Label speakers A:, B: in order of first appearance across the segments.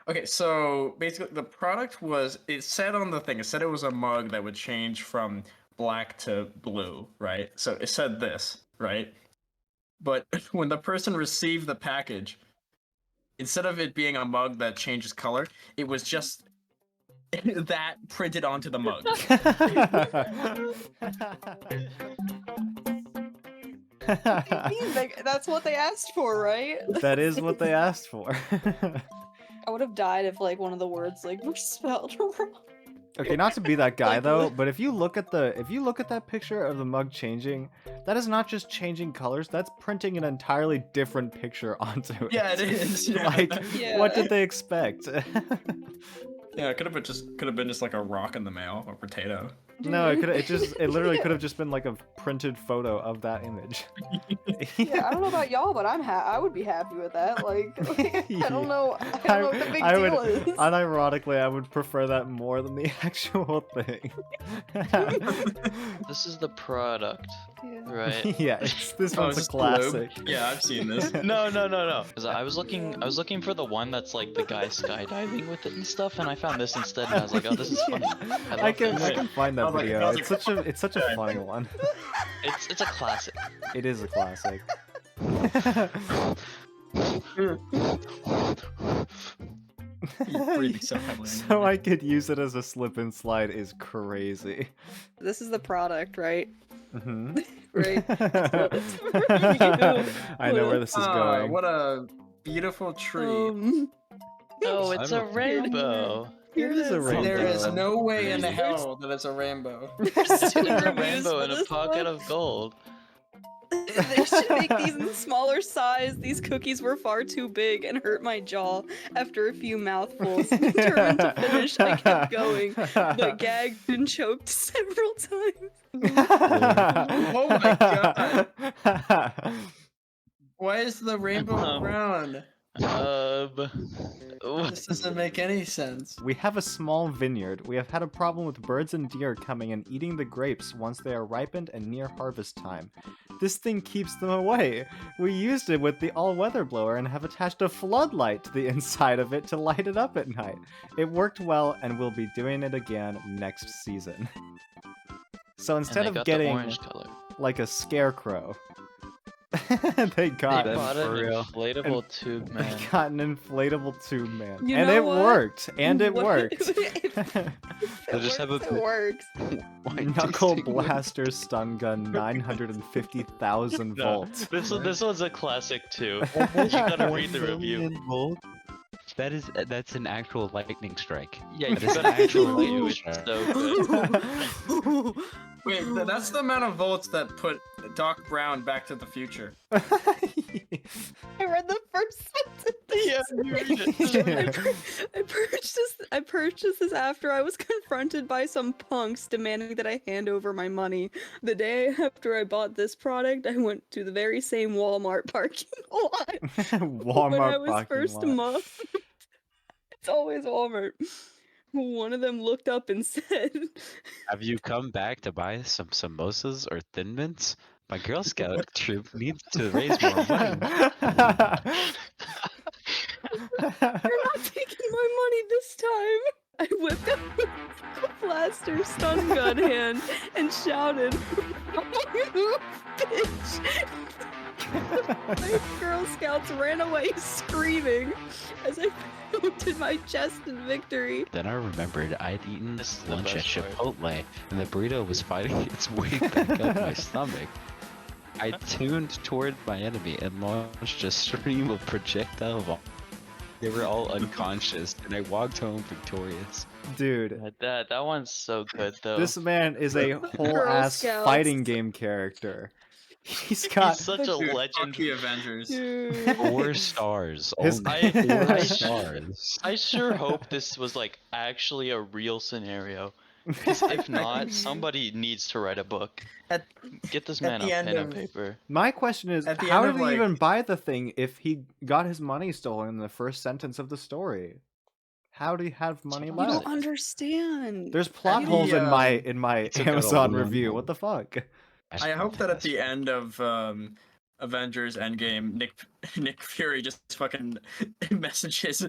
A: Okay, so basically the product was it said on the thing, it said it was a mug that would change from black to blue, right? So it said this, right? But when the person received the package, instead of it being a mug that changes color, it was just that printed onto the mug.
B: That's what they asked for, right?
C: That is what they asked for.
B: I would have died if like one of the words like were spelled wrong.
C: Okay, not to be that guy
B: Like,
C: though, but if you look at that picture of the mug changing, that is not just changing colors, that's printing an entirely different picture onto it.
A: Yeah, it is. Yeah.
C: Like,
B: Yeah.
C: what did they expect?
A: Yeah, it could have been just like a rock in the mail or potato.
C: No, it literally could have just been like a printed photo of that image.
B: Yeah, I don't know about y'all, but I would be happy with that. Like I don't know what the big
C: I
B: deal
C: would,
B: is.
C: unironically, I would prefer that more than the actual thing.
D: This is the product, right?
C: Yeah, this one's a
A: just the lube?
C: classic.
A: Yeah, I've seen this.
D: No. 'Cause I was looking for the one that's like the guy skydiving with it and stuff, and I found this instead, and I was like, oh, this is funny.
C: I can
D: this.
C: find that
A: I was like-
C: video.
A: I was
C: It's such a funny one.
D: It's a classic.
C: It is a classic.
A: He's breathing so heavily.
C: So I could use it as a slip and slide is crazy.
B: This is the product, right?
C: Mm-hmm.
B: Right.
C: I know where this is going.
A: What a beautiful tree.
D: Oh, it's a rainbow.
B: Here
C: It is a rainbow.
A: There is no way in
D: There's-
A: hell that it's a rainbow.
B: There's two
D: It's a
B: reviews
D: rainbow
B: for
D: in a
B: this
D: pocket
B: one.
D: of gold.
B: They should make these in smaller size. These cookies were far too big and hurt my jaw. After a few mouthfuls, determined to finish, I kept going, but gagged and choked several times.
A: Oh my god! Why is the rainbow brown? This doesn't make any sense.
C: We have a small vineyard. We have had a problem with birds and deer coming and eating the grapes once they are ripened and near harvest time. This thing keeps them away. We used it with the all-weather blower and have attached a floodlight to the inside of it to light it up at night. It worked well and we'll be doing it again next season. So
D: And
C: instead
D: they
C: of
D: got
C: getting
D: the orange color.
C: like a scarecrow, they
D: They
C: got
D: bought an
E: for real.
D: inflatable tube,
C: they
D: man.
C: got an inflatable tube man.
B: You
C: And
B: know
C: it
B: what?
C: worked. And it
B: What-
C: worked.
E: They'll just have a
B: It works.
C: Knuckle Blaster Stun Gun 950,000
D: No,
C: volts.
D: this one's a classic too. You gotta read the review.
E: That's an actual lightning strike.
D: Yeah, you
E: That is
D: gotta
E: an actual
D: actually review.
E: lightning
D: It's
E: strike.
D: so good.
A: Wait, that's the amount of volts that put Doc Brown Back to the Future.
B: I read the first sentence.
D: Yeah, you read it.
B: I purchased this after I was confronted by some punks demanding that I hand over my money. The day after I bought this product, I went to the very same Walmart parking lot
C: Walmart
B: when I was
C: parking
B: first
C: lot.
B: muffed. It's always Walmart. One of them looked up and said,
E: Have you come back to buy some samosas or Thin Mints? My Girl Scout troop needs to raise more money.
B: "You're not taking my money this time." I whipped out a blaster stun gun hand and shouted, "Move, bitch!" My Girl Scouts ran away screaming as I pounded my chest in victory.
E: Then I remembered I'd eaten
D: This is the
E: lunch at
D: best part.
E: Chipotle, and the burrito was fighting its way back up my stomach. I tuned toward my enemy and launched a stream of projectile vol- They were all unconscious, and I walked home victorious.
C: Dude,
D: That one's so good though.
C: this man is a whole
B: Girl
C: ass
B: Scouts.
C: fighting game character. He's got
D: He's such a
A: Dude, fuck
D: legend.
A: the Avengers.
B: Dude.
E: 4 stars.
C: His-
E: Only 4
D: I-
E: stars.
D: I sure hope this was like actually a real scenario. 'Cause if not, somebody needs to write a book.
A: At-
D: Get this
A: at
D: man a
A: the end
D: pen and
A: of-
D: paper.
C: My question is,
A: At the
C: how
A: end
C: did
A: of,
C: he
A: like-
C: even buy the thing if he got his money stolen in the first sentence of the story? How do you have money
B: You
C: left?
B: don't understand.
C: There's plot
A: the,
C: holes in my
E: took out a
C: Amazon
E: loan.
C: review. What the fuck?
A: I hope that at the end of Avengers Endgame, Nick Fury just fucking messages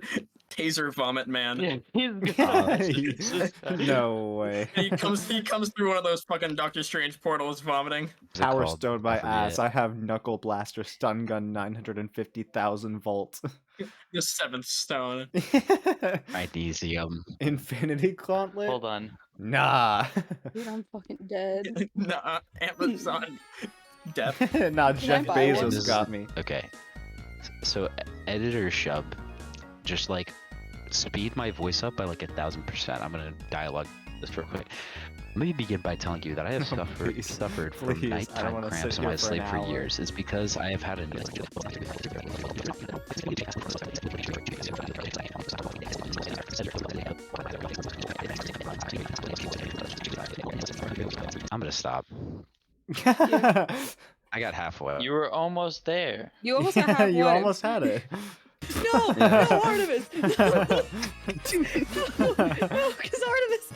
A: taser vomit man.
D: Yeah, he's gone. It's just-
C: No way.
A: And he comes through one of those fucking Doctor Strange portals vomiting.
E: What's it
C: Power
E: called?
C: stone
E: I
C: my
E: forget.
C: ass. I have knuckle blaster stun gun 950,000 volts.
A: The seventh stone.
E: Magnesium.
C: Infinity gauntlet.
D: Hold on.
C: Nah.
B: Dude, I'm fucking dead.
A: Nah, Amazon. Death.
C: Nah,
B: Can I
C: Jeff
B: buy one?
C: Bezos got me.
E: Okay. So editor shub, just like speed my voice up by like 1,000%. I'm gonna dialogue this real quick. Let me begin by telling you that I have
C: Please.
E: suffered
C: Please,
E: from
C: I don't
E: nighttime
C: wanna sit
E: cramps in
C: here
E: my
C: for an
E: sleep for
C: hour.
E: years. It's because I have had a I'm gonna stop. I got halfway.
D: You were almost there.
B: You almost got halfway.
C: You almost had it.
B: No,
E: Yeah.
B: no, Artemis. No, because Artemis.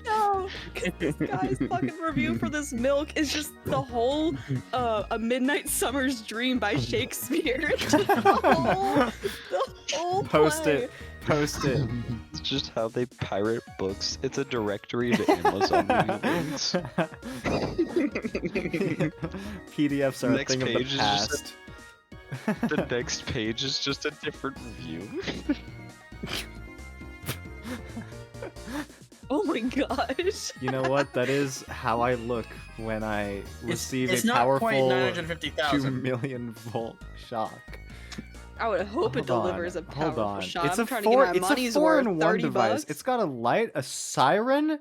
B: No, because this guy's fucking review for this milk is just the whole A Midnight Summer's Dream by Shakespeare. The whole
C: Post
B: play.
C: it. Post it.
E: It's just how they pirate books. It's a directory to Amazon links.
C: PDFs are a
E: Next
C: thing of the
E: page is just
C: past.
E: The next page is just a different review.
B: Oh my gosh.
C: You know what? That is how I look when I receive
A: it's
C: a
A: not quite
C: powerful 2
A: 950,000.
C: million volt shock.
B: I would hope it
C: Hold
B: delivers a
C: on, hold
B: powerful
C: on.
B: shot.
C: It's
B: I'm
C: a
B: trying
C: four.
B: to get
C: It's
B: my
C: a
B: money's
C: 4
B: worth.
C: in 1
B: 30
C: device.
B: bucks.
C: It's got a light, a siren,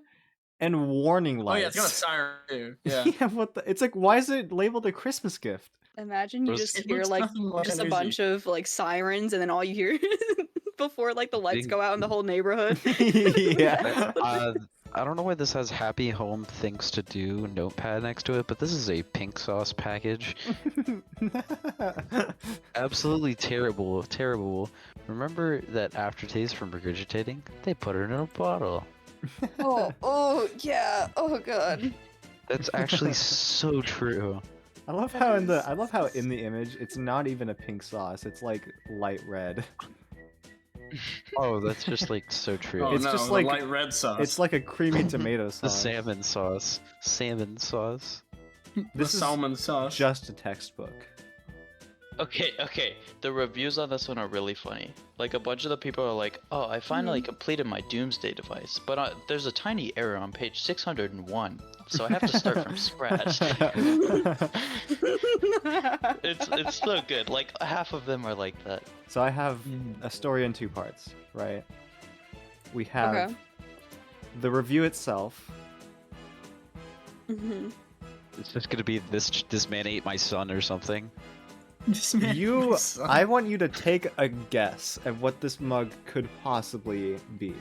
C: and warning
A: Oh
C: lights.
A: yeah, it's got a siren too. Yeah.
C: Yeah, what the? It's like, why is it labeled a Christmas gift?
B: Imagine you
E: Those-
B: just
A: It
B: hear
A: looks
B: like
A: nothing like
B: just a
A: Uzi.
B: bunch of like sirens, and then all you hear before like the lights
E: Big-
B: go out in the whole neighborhood.
C: Yeah.
E: I don't know why this has Happy Home Things to Do notepad next to it, but this is a pink sauce package. Absolutely terrible, terrible. Remember that aftertaste from regurgitating? They put it in a bottle.
B: oh yeah. Oh god.
E: That's actually so true.
C: I love how in the image it's not even a pink sauce. It's like light red.
E: Oh, that's just like so true.
A: Oh
C: It's
A: no,
C: just
A: the
C: like-
A: light red sauce.
C: It's like a creamy tomato
E: The
C: sauce.
E: salmon sauce. Salmon sauce.
A: the
C: this is
A: salmon sauce.
C: Just a textbook.
D: Okay, the reviews on this one are really funny. Like, a bunch of the people are like, oh, I finally completed my Doomsday device, but there's a tiny error on page 601, so I have to start from scratch. It's so good. Like, half of them are like that.
C: So I have a story in 2 parts, right? We have
B: Okay.
C: the review itself.
B: Mhm.
E: It's just gonna be this man ate my son or something.
A: This man
C: You,
A: is so-
C: I want you to take a guess at what this mug could possibly be.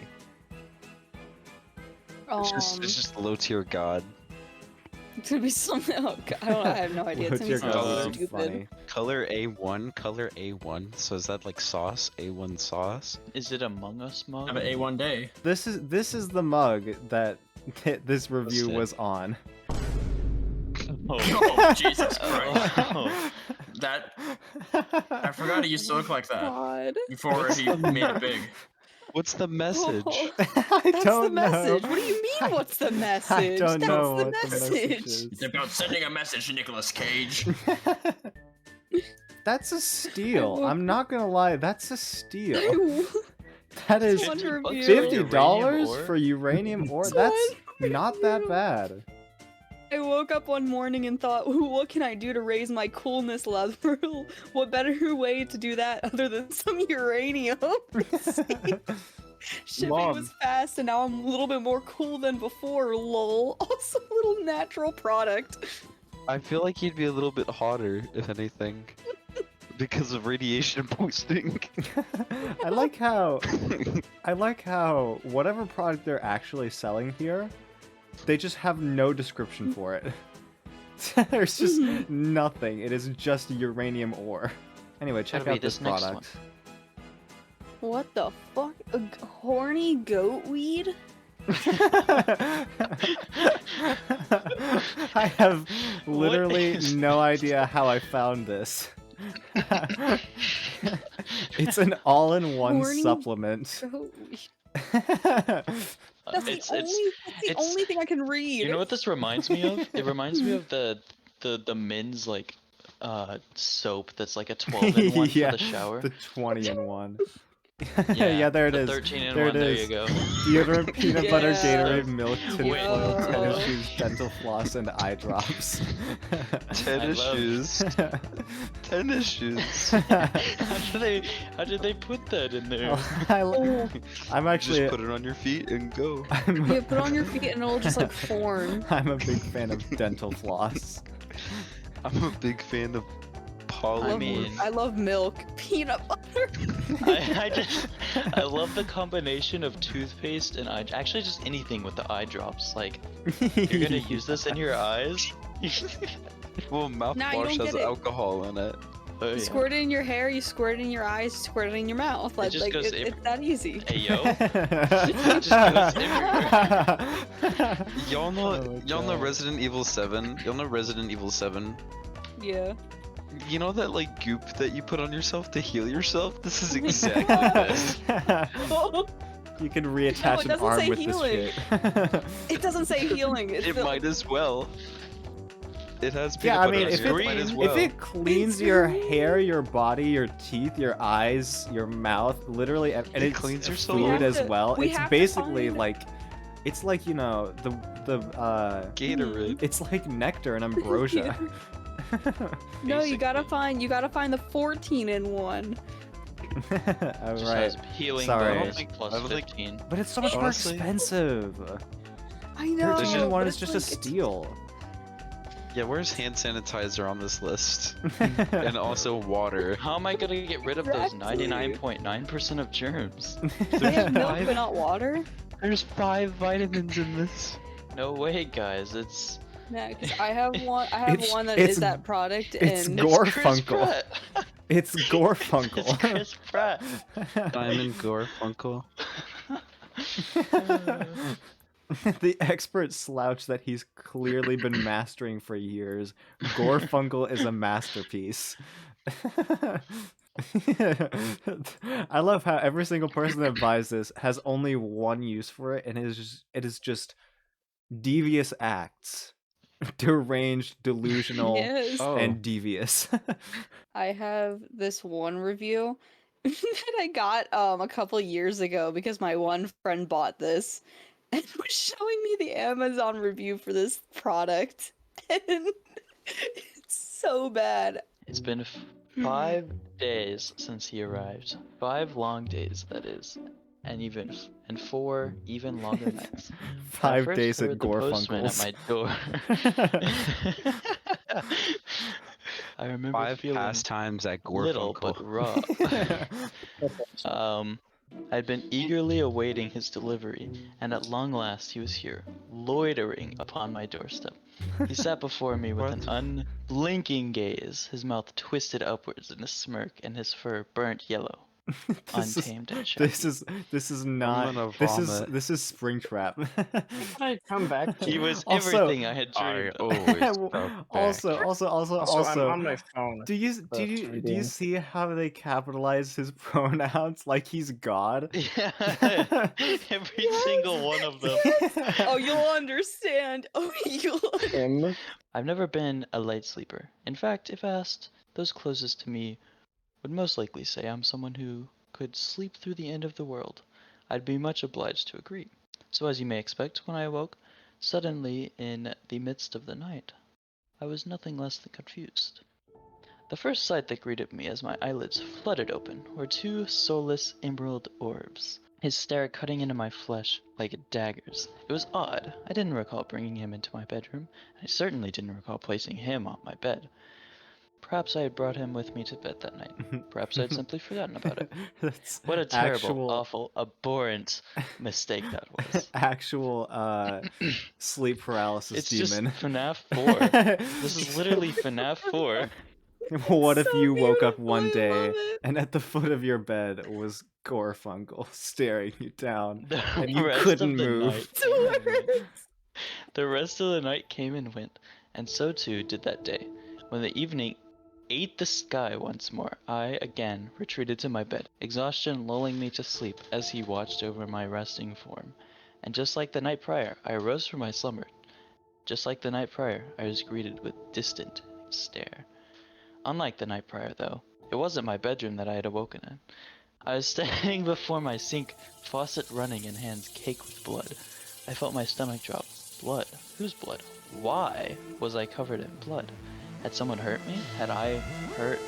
E: It's just low tier god.
B: It's gonna be something. Oh god, I have no idea. It's gonna be
C: What's your
B: something
C: guess?
D: God,
B: stupid.
C: Funny.
E: Color A1, color A1. So is that like sauce? A1 sauce?
D: Is it Among Us mug?
A: Have an A1 day.
C: This is the mug that this review
E: it.
C: was on.
A: Oh, Jesus Christ.
D: Oh.
A: That I forgot he used to look like that
B: God.
A: before he made it big.
E: What's the message?
B: Oh,
C: I
B: that's
C: don't
B: the message.
C: know.
B: What do you mean? What's the message?
C: I don't
B: That's
C: know
B: the
C: what the
B: message.
C: message is.
A: It's about sending a message to Nicolas Cage.
C: That's a steal.
B: will-
C: I'm not gonna lie, that's a steal.
B: I
C: That is
B: want to
D: $50
B: review.
C: $50
D: ore?
C: for uranium ore.
B: It's
C: That's
B: one
C: not that
B: review.
C: bad.
B: I woke up one morning and thought, "Ooh, what can I do to raise my coolness level? What better way to do that other than some uranium? Shipping
E: Mom.
B: was fast, and now I'm a little bit more cool than before. Lol. Also, a little natural product.
E: I feel like he'd be a little bit hotter, if anything. Because of radiation boosting.
C: I like how whatever product they're actually selling here, they just have no description for it. There's just nothing. It is just uranium ore. Anyway, check
D: Gotta be
C: out this
D: this next
C: product.
B: What the fuck? Horny goat weed?
C: I have literally
D: is
C: no idea how I found this. It's an all-in-one
B: Horny
C: supplement.
B: That's
D: it's
B: the only thing I can read.
D: You know what this reminds me of? It reminds me of the men's like soap that's like a 12-in-1
C: Yeah,
D: for the shower.
C: the 20-in-1. Yeah, there it
D: the
C: is.
D: 13-in-1,
C: There it
D: there
C: is.
D: you go.
C: Deodorant, peanut butter,
B: Yeah.
C: Gatorade, milk, tinfoil,
B: Yeah.
C: tennis shoes, dental floss, and eye drops.
E: Tennis
D: love-
E: shoes. Tennis shoes.
D: How did they put that in there?
B: Oh,
C: I'm actually.
E: Just put it on your feet and go.
B: yeah, put it on your feet and it'll just like form.
C: I'm a big fan of dental floss.
E: I'm a big fan of polymorph.
D: I mean-
B: I love milk, peanut butter.
D: I love the combination of toothpaste and actually just anything with the eye drops. Like, you're gonna use this in your eyes?
E: Well,
B: Now you
E: mouthwash
B: don't
E: has
B: get it.
E: alcohol in it.
D: Oh,
B: You
D: yeah.
B: squirt it in your hair, you squirt it in your eyes, you squirt it in your mouth. Like,
D: just goes
B: it's that easy.
D: Hey yo.
E: Y'all know,
C: Oh my
E: y'all know
C: God.
E: Resident Evil 7. Y'all know Resident Evil 7.
B: Yeah.
E: You know that like goop that you put on yourself to heal yourself? This is exactly this.
C: You can reattach
B: it
C: an
B: doesn't
C: arm
B: say
C: with
B: healing.
C: this shit.
B: It doesn't say healing. It's
E: It might as well. It has peanut
C: Yeah, I
E: butter
C: mean,
E: in
C: if
E: it,
C: it,
E: might as
C: if
E: well.
C: it cleans
B: It's
C: your
B: green.
C: hair, your body, your teeth, your eyes, your mouth, literally, and
E: It
C: it's
E: cleans your soul.
C: food
B: We have
C: as
B: to-
C: well.
B: we
C: It's
B: have to
C: basically
B: find-
C: like, it's like, you know, the
E: Gatorade.
C: it's like nectar and ambrosia.
B: No, you gotta
D: Basically.
B: find the 14-in-1.
C: All
D: Just
C: right,
D: has healing
C: Sorry.
D: bonus
E: I
D: plus
E: don't think-
D: 15.
C: but it's so much
E: Honestly-
C: more expensive.
B: I know.
C: 13-in-1
B: but
C: is
B: it's
C: just
B: like,
C: a
B: it's-
C: steal.
E: Yeah, where's hand sanitizer on this list? And also water.
D: How am I gonna get rid of those
B: Exactly.
D: 99.9% of germs?
B: They have milk
E: five-
B: but not water.
E: There's 5 vitamins in this.
D: No way, guys. It's
B: Yeah, 'cause I have one. I have
C: It's-
B: one that
C: it's-
B: is that product,
C: it's
B: and
C: gore-
D: Chris
C: Gorfunkel.
D: Pratt.
C: It's
D: It's
C: Gorfunkel.
D: Chris Pratt.
E: Diamond Gorfunkel.
C: The expert slouch that he's clearly been mastering for years. Gorfunkel is a masterpiece. I love how every single person that buys this has only one use for it, and it is just devious acts. Deranged, delusional,
B: yes,
E: Oh.
C: and devious.
B: I have this one review that I got a couple years ago because my one friend bought this and was showing me the Amazon review for this product, and it's so bad.
D: It's been 5 days since he arrived. 5 long days, that is. And 4 even longer nights. When I
C: 5
D: first
C: days at
D: heard the postman
C: Gorfunkel's.
D: at my door. I remember
E: 5
D: feeling
E: pastimes at
D: little
E: Gorfunkel.
D: but raw. I'd been eagerly awaiting his delivery, and at long last he was here, loitering upon my doorstep. He sat before me with an unblinking gaze, his mouth twisted upwards in a smirk, and his fur burnt yellow,
C: This is-
D: untamed and shaggy.
C: This is not
E: gonna
C: this
E: vomit.
C: is Springtrap.
A: I come back to
D: He was
C: Also-
D: everything I had
E: I
D: dreamed of.
E: always felt back.
C: also
A: I'm on my phone.
C: do you
A: the
C: do you
A: reading.
C: see how they capitalize his pronouns like he's God?
D: Yeah, every single one of them.
B: Oh, you'll understand. Oh, you'll.
A: Him.
D: I've never been a light sleeper. In fact, if asked, those closest to me would most likely say I'm someone who could sleep through the end of the world. I'd be much obliged to agree. So as you may expect, when I awoke, suddenly in the midst of the night, I was nothing less than confused. The first sight that greeted me as my eyelids fluttered open were 2 soulless emerald orbs, his stare cutting into my flesh like daggers. It was odd. I didn't recall bringing him into my bedroom. I certainly didn't recall placing him on my bed. Perhaps I had brought him with me to bed that night. Perhaps I had simply forgotten about it.
C: That's
D: What a terrible,
C: actual,
D: awful, abhorrent mistake that was.
C: actual sleep paralysis
D: It's
C: demon.
D: just FNAF 4. This is literally FNAF 4.
C: What if
B: So
C: you woke up
B: beautiful,
C: one
B: I
C: day
B: love it.
C: and at the foot of your bed was Gorfunkel staring you down,
D: The
C: and you
D: rest
C: couldn't
D: of the
C: move.
D: night.
B: Towards.
D: The rest of the night came and went, and so too did that day. When the evening ate the sky once more, I again retreated to my bed, exhaustion lulling me to sleep as he watched over my resting form. And just like the night prior, I arose from my slumber. Just like the night prior, I was greeted with distant stare. Unlike the night prior, though, it wasn't my bedroom that I had awoken in. I was standing before my sink, faucet running and hands caked with blood. I felt my stomach drop. Blood? Whose blood? Why was I covered in blood? Had someone hurt me? Had I hurt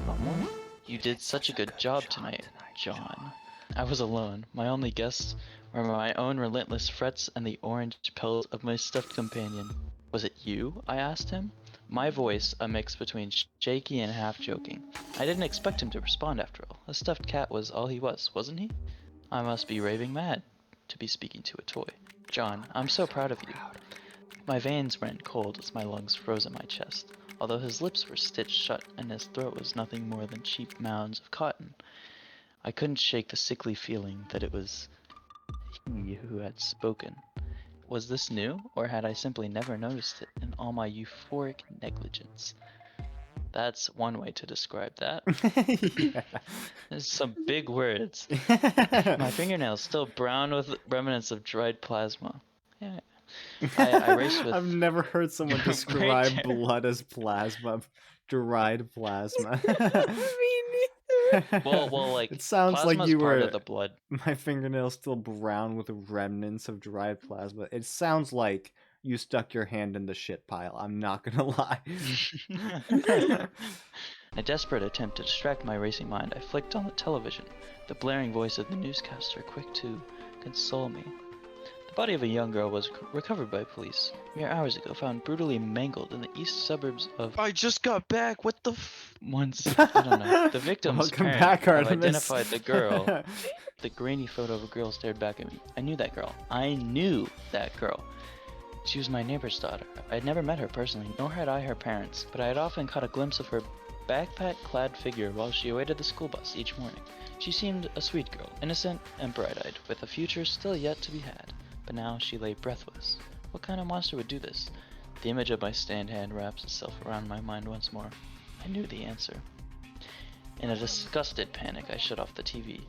D: someone? You did such a good job tonight, John. I was alone. My only guests were my own relentless frets and the orange pelt of my stuffed companion. Was it you? I asked him. My voice a mix between shaky and half joking. I didn't expect him to respond after all. A stuffed cat was all he was, wasn't he? I must be raving mad to be speaking to a toy. John, I'm so proud of you. My veins ran cold as my lungs froze in my chest, although his lips were stitched shut and his throat was nothing more than cheap mounds of cotton. I couldn't shake the sickly feeling that it was he who had spoken. Was this new, or had I simply never noticed it in all my euphoric negligence? That's one way to describe that.
C: Yeah.
D: There's some big words. My fingernails still brown with remnants of dried plasma. Yeah. I raced with...
C: I've never heard someone
D: Right
C: describe
D: there.
C: blood as plasma, dried plasma.
B: Me neither.
D: Well, like,
C: it sounds like
D: plasma's
C: you
D: part
C: were.
D: of the blood.
C: My fingernails still brown with remnants of dried plasma. It sounds like you stuck your hand in the shit pile. I'm not gonna lie.
D: A desperate attempt to distract my racing mind, I flicked on the television, the blaring voice of the newscaster quick to console me. The body of a young girl was recovered by police mere hours ago, found brutally mangled in the east suburbs of...
E: I just got back. What the
D: Once, I don't know. The victim's
C: Welcome
D: parent
C: back,
D: have
C: Artemis.
D: identified the girl. The grainy photo of a girl stared back at me. I knew that girl. I knew that girl. She was my neighbor's daughter. I had never met her personally, nor had I her parents, but I had often caught a glimpse of her backpack-clad figure while she awaited the school bus each morning. She seemed a sweet girl, innocent and bright-eyed, with a future still yet to be had. But now she lay breathless. What kind of monster would do this? The image of my stained hand wraps itself around my mind once more. I knew the answer. In a disgusted panic, I shut off the TV,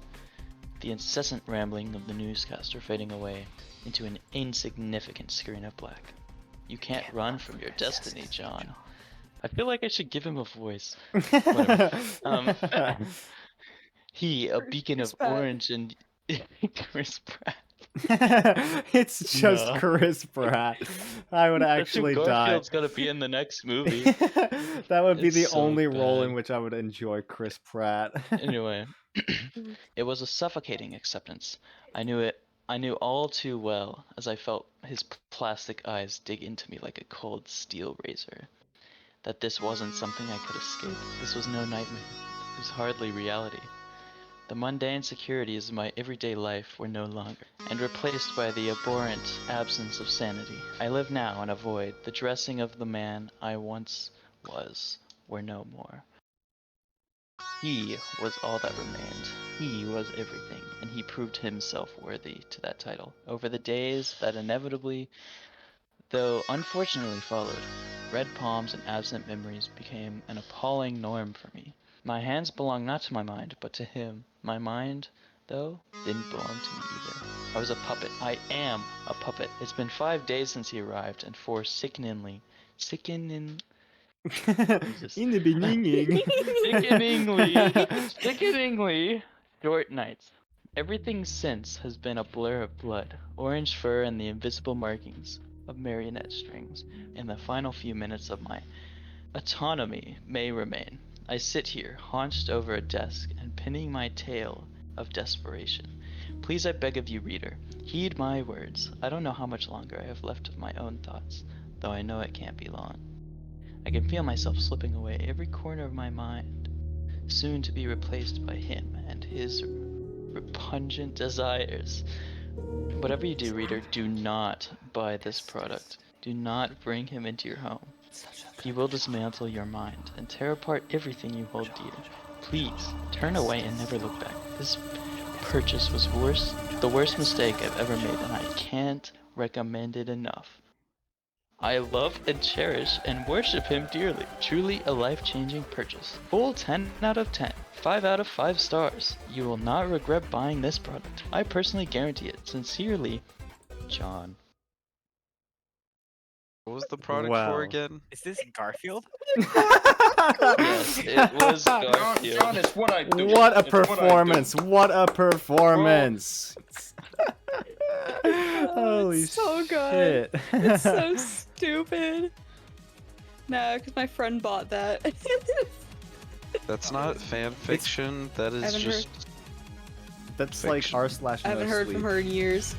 D: the incessant rambling of the newscaster fading away into an insignificant screen of black. You can't run from your destiny, John. I feel like I should give him a voice. Whatever. He, a beacon
B: Chris
D: of
B: Pratt.
D: orange and... Chris Pratt.
C: It's just
D: No.
C: Chris Pratt. I would actually
D: Andrew
C: die.
D: Garfield's gotta be in the next movie.
C: That would be
D: It's
C: the
D: so
C: only role in
D: bad.
C: which I would enjoy Chris Pratt.
D: Anyway, it was a suffocating acceptance. I knew it. I knew all too well as I felt his plastic eyes dig into me like a cold steel razor. That this wasn't something I could escape. This was no nightmare. It was hardly reality. The mundane securities of my everyday life were no longer, and replaced by the abhorrent absence of sanity. I lived now in a void. The dressing of the man I once was were no more. He was all that remained. He was everything, and he proved himself worthy to that title. Over the days that inevitably, though unfortunately followed, red palms and absent memories became an appalling norm for me. My hands belonged not to my mind, but to him. My mind, though, didn't belong to me either. I was a puppet. I am a puppet. It's been 5 days since he arrived, and 4 sickeningly
C: In the beginning.
D: sickeningly short nights. Everything since has been a blur of blood, orange fur, and the invisible markings of marionette strings. In the final few minutes of my autonomy may remain. I sit here, haunched over a desk, and pinning my tale of desperation. Please, I beg of you, reader, heed my words. I don't know how much longer I have left of my own thoughts, though I know it can't be long. I can feel myself slipping away every corner of my mind, soon to be replaced by him and his repugnant desires. Whatever you do, reader, do not buy this product. Do not bring him into your home. He will dismantle your mind and tear apart everything you hold dear. Please, turn away and never look back. This purchase was the worst mistake I've ever made, and I can't recommend it enough. I love and cherish and worship him dearly. Truly a life-changing purchase. Full 10 out of 10. 5 out of 5 stars. You will not regret buying this product. I personally guarantee it. Sincerely, John.
F: What was the product
C: Wow.
F: for again?
G: Is this Garfield?
D: Yes, it was
A: John,
D: Garfield.
A: it's what I do.
C: What a
A: It's what I do.
C: performance! What a performance! Holy
B: it's so good.
C: shit!
B: It's so stupid. No, because my friend bought that.
F: That's not fan fiction. That is
B: haven't
F: just.
C: That's like
F: fiction.
C: r/no
B: I haven't heard
C: sleep.
B: from her in years.